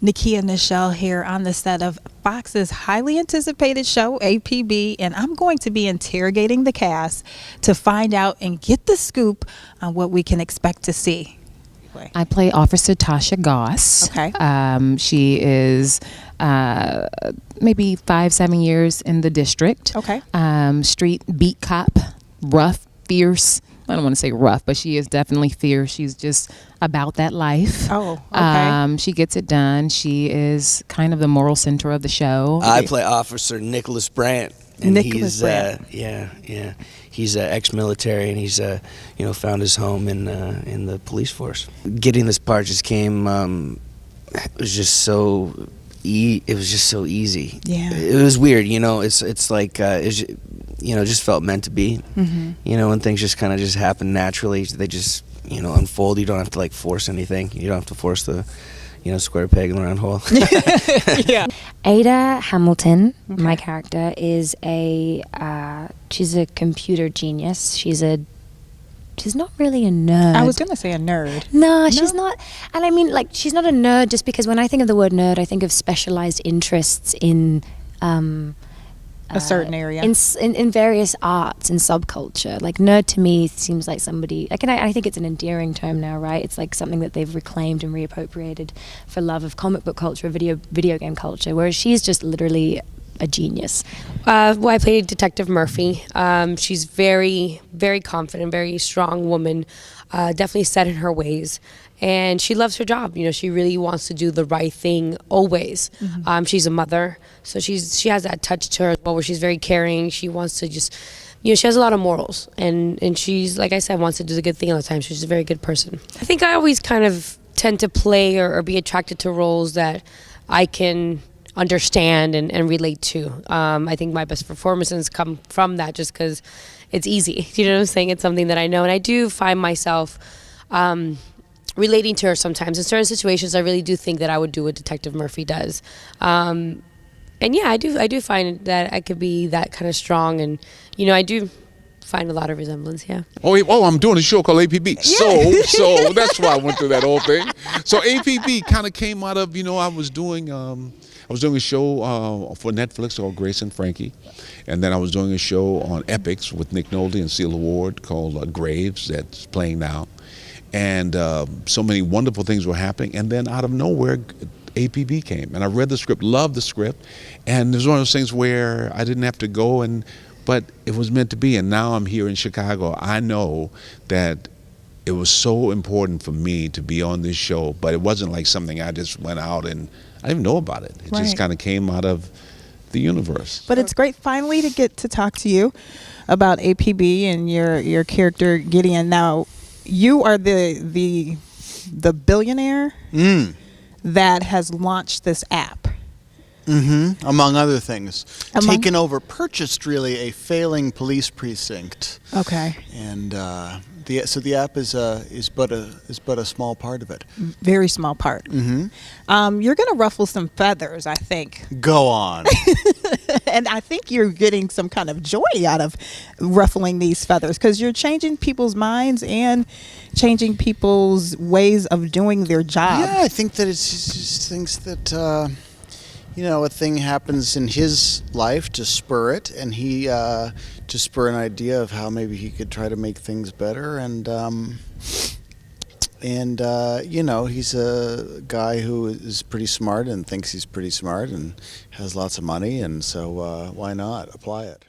Nekia Nichelle here on the set of Fox's highly anticipated show, APB, and I'm going to be interrogating the cast to find out and get the scoop on what we can expect to see. I play Officer Tasha Goss. Okay. She is maybe 5-7 years in the district. Okay. Street beat cop, rough, fierce. I don't want to say rough, but she is definitely fierce. She's just about that life. Oh, okay. She gets it done. She is kind of the moral center of the show. I play Officer Nicholas Brandt. And Nicholas Brandt. Yeah. He's ex-military, and he's found his home in the police force. Getting this part just came. It was just so. It was just so easy. Yeah. It was weird, It's like just felt meant to be. Mm-hmm. When things just kind of just happen naturally. They just unfold. You don't have to force anything. You don't have to force the square peg in the round hole. Yeah. Ada Hamilton, Okay. my character, is she's a computer genius. She's not really a nerd. I was going to say a nerd. No, she's not. And I mean, she's not a nerd just because when I think of the word nerd, I think of specialized interests in A certain area. in various arts and subculture. Like nerd to me seems like somebody. I think it's an endearing term now, right? It's like something that they've reclaimed and reappropriated for love of comic book culture, video game culture. Whereas she's just literally a genius. Well, I played Detective Murphy. She's very, very confident, very strong woman, definitely set in her ways. And she loves her job. She really wants to do the right thing always. Mm-hmm. She's a mother, so she has that touch to her as well, where she's very caring. She wants to just, she has a lot of morals. And she's, like I said, wants to do the good thing all the time. She's a very good person. I think I always kind of tend to play or be attracted to roles that I can understand and relate to. I think my best performances come from that just because it's easy. You know what I'm saying? It's something that I know. And I do find myself relating to her sometimes. In certain situations, I really do think that I would do what Detective Murphy does. And yeah, I do find that I could be that kind of strong. And, I do find a lot of resemblance, yeah. Oh, I'm doing a show called APB. So that's why I went through that whole thing. So APB kind of came out of, I was doing a show for Netflix called Grace and Frankie, and then I was doing a show on Epics with Nick Nolte and Celia Ward called Graves that's playing now, and so many wonderful things were happening, and then out of nowhere APB came, and I read the script, loved the script, and it was one of those things where I didn't have to go, but it was meant to be, and now I'm here in Chicago. I know that it was so important for me to be on this show, but it wasn't like something I just went out and I didn't know about it. It just kind of came out of the universe. But it's great finally to get to talk to you about APB and your character Gideon. Now, you are the billionaire that has launched this app. Among other things. Purchased really a failing police precinct. Okay. And so the app is but a small part of it. Very small part. You're going to ruffle some feathers, I think. Go on. And I think you're getting some kind of joy out of ruffling these feathers because you're changing people's minds and changing people's ways of doing their job. Yeah, I think that it's just things that a thing happens in his life to spur it, and he to spur an idea of how maybe he could try to make things better, and he's a guy who is pretty smart and thinks he's pretty smart and has lots of money, and so why not apply it?